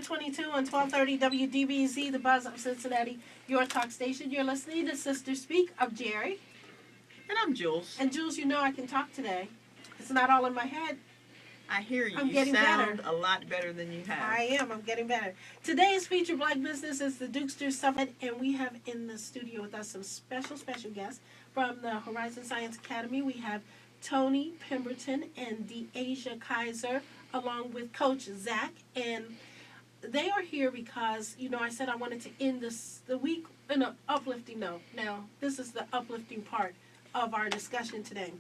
422 and 1230 WDBZ, the Buzz of Cincinnati, your talk station. You're listening to Sister Speak. I'm Jerry. And I'm Jules. And Jules, you know I can talk today. It's not all in my head. I hear you. I'm You getting sound better. a lot better than you have. I am. I'm getting better. Today's featured Black business is the Dukester Summit, and we have in the studio with us some special guests from the Horizon Science Academy. We have Tony Pemberton and DeAsia Kaiser, along with Coach Zach, and they are here because, you know, I said I wanted to end the week in an uplifting note. Now, this is the uplifting part of our discussion today.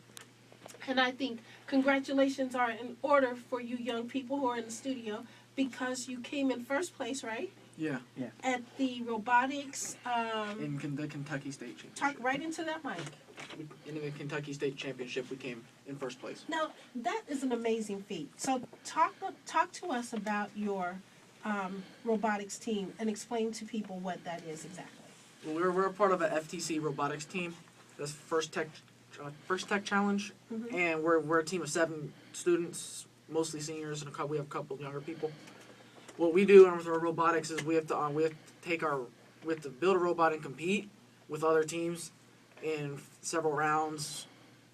And I think congratulations are in order for you young people who are in the studio because you came in first place, right? Yeah. At the robotics. In the Kentucky State Championship. Talk right into that mic. In the Kentucky State Championship, we came in first place. Now, that is an amazing feat. So talk to us about your robotics team and explain to people what that is exactly. Well, we're a part of a FTC robotics team. That's First Tech Challenge, and we're a team of 7 students, mostly seniors, and we have a couple of younger people. What we do with our robotics is we have to build a robot and compete with other teams in several rounds.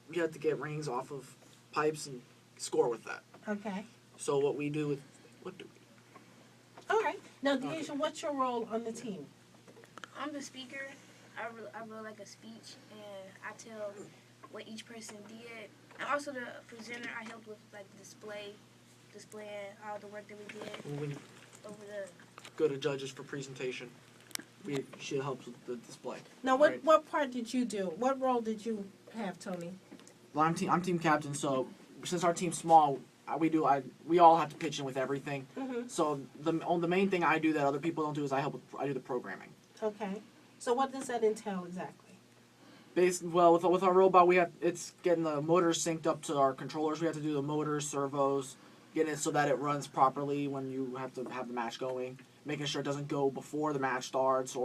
We have to get rings off of pipes and score with that. Okay. So what we do All right. Now, DeAsia, what's your role on the team? I'm the speaker. I really like a speech, and I tell what each person did. I'm also the presenter. I helped with like displaying all the work that we did when we over the. go to judges for presentation, she helps with the display. Now, Right. what part did you do? What role did you have, Tony? Well, I'm team captain, so since our team's small, we all have to pitch in with everything. Mm-hmm. So the main thing I do that other people don't do is I do the programming. Okay. So what does that entail exactly? With our robot, it's getting the motors synced up to our controllers. We have to do the motors, servos, getting it so that it runs properly when you have to have the match going, making sure it doesn't go before the match starts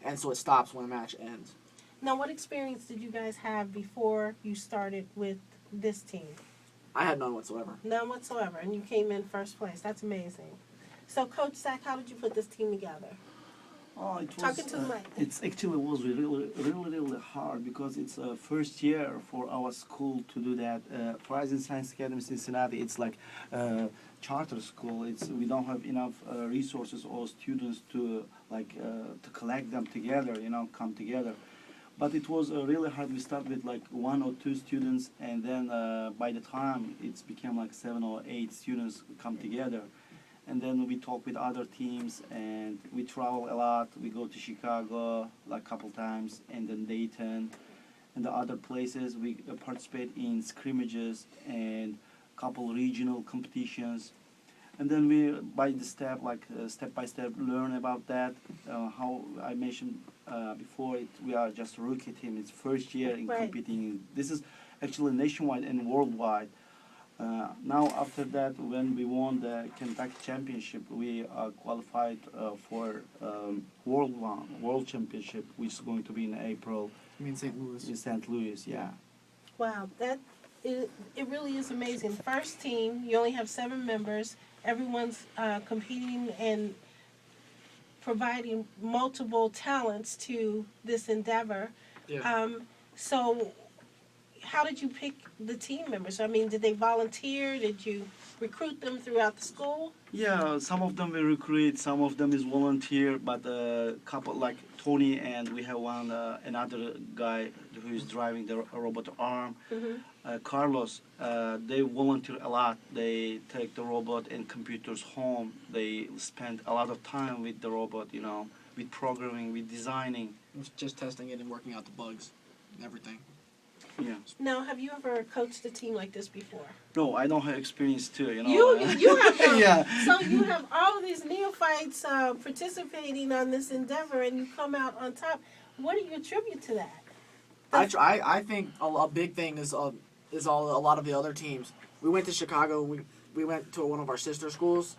and so it stops when the match ends. Now, what experience did you guys have before you started with this team? I had none whatsoever. None whatsoever, and you came in first place. That's amazing. So, Coach Zach, how did you put this team together? Oh, it was. Talking to the mic. It's actually was really hard because it's a first year for our school to do that. Horizon Science Academy Cincinnati. It's like charter school. We don't have enough resources or students to to collect them together. Come together. But it was really hard. We started with like 1 or 2 students, and then by the time it's became like 7 or 8 students come together. And then we talk with other teams, and we travel a lot. We go to Chicago like a couple times, and then Dayton, and the other places. We participate in scrimmages and couple regional competitions. And then we, step by step, learn about that. How I mentioned before, we are just a rookie team. It's first year in Right. competing. This is actually nationwide and worldwide. Now after that, when we won the Kentucky Championship, we qualified for World Championship, which is going to be in April I mean St. Louis. in St. Louis. Yeah. Wow, it really is amazing. First team, you only have 7 members. Everyone's competing and providing multiple talents to this endeavor. Yeah. So how did you pick the team members? I mean, did they volunteer? Did you recruit them throughout the school? Yeah, some of them we recruit, some of them is volunteer, but a couple like Tony and we have another guy who is driving the robot arm. Carlos, they volunteer a lot. They take the robot and computers home. They spend a lot of time with the robot, with programming, with designing. Just testing it and working out the bugs and everything. Yeah. Now, have you ever coached a team like this before? No, I don't have experience too, You have done. Yeah. So you have all of these neophytes participating on this endeavor, and you come out on top. What do you attribute to that? I think a big thing is a lot of the other teams. We went to Chicago. We went to one of our sister schools,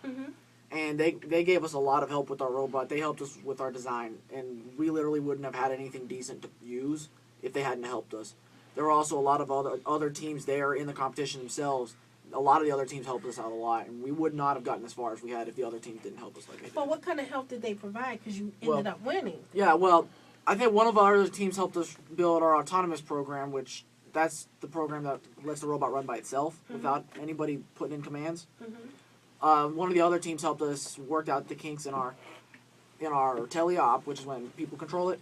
and they gave us a lot of help with our robot. They helped us with our design, and we literally wouldn't have had anything decent to use if they hadn't helped us. There were also a lot of other teams there in the competition themselves a lot of the other teams helped us out a lot, and we would not have gotten as far as we had if the other teams didn't help us like they did. But what kind of help did they provide? Because you Well- ended up winning. Yeah, well, I think one of our other teams helped us build our autonomous program, which that's the program that lets the robot run by itself without anybody putting in commands. One of the other teams helped us work out the kinks in our teleop, which is when people control it.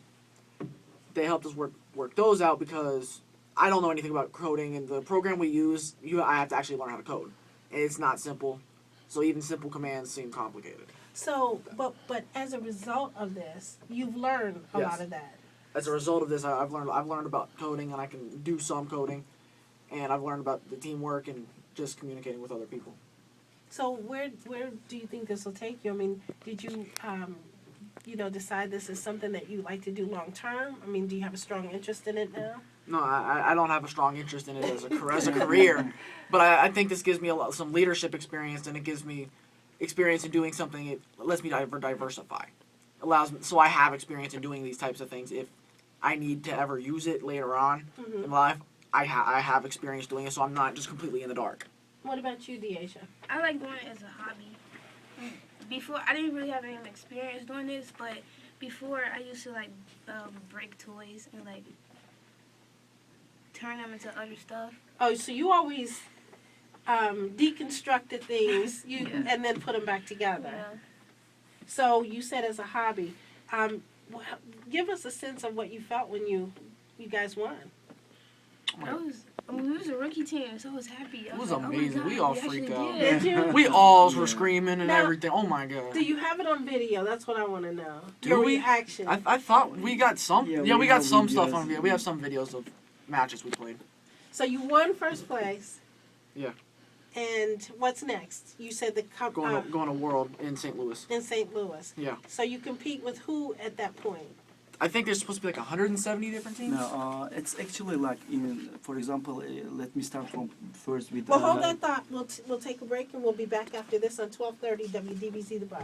They helped us work those out because I don't know anything about coding, and the program we use, I have to actually learn how to code, and it's not simple. So even simple commands seem complicated. So, but as a result of this, you've learned a Yes. lot of that. As a result of this, I've learned about coding, and I can do some coding, and I've learned about the teamwork and just communicating with other people. So where do you think this will take you? I mean, did you decide this is something that you like to do long term? I mean, do you have a strong interest in it now? No, I don't have a strong interest in it as a career, but I think this gives me some leadership experience, and it gives me experience in doing something. It lets me diversify, allows me, so I have experience in doing these types of things. If I need to ever use it later on in life, I have experience doing it, so I'm not just completely in the dark. What about you, Deasia? I like doing it as a hobby. Before, I didn't really have any experience doing this, but before I used to like break toys and like turn them into other stuff. Oh, so you always deconstructed things and then put them back together. Yeah. So you said as a hobby. Give us a sense of what you felt when you guys won. We was a rookie team, so I was happy. It was like, amazing. Oh my God, We all actually freaked out. did. Did you? We all were screaming and Now- everything. Oh my god! Do you have it on video? That's what I want to know. Do Your we? reaction. I thought we got some. Yeah, Yeah, we we got have some stuff videos. on video. We have some videos of matches we played. So you won first place. Yeah. And what's next? You said the Going to World in St. Louis. in St. Louis. Yeah. So you compete with who at that point? I think there's supposed to be like 170 different teams. No, it's actually like for example, let me start from first with. Well, hold that thought. We'll take a break and we'll be back after this on 12:30 WDBZ The Buzz.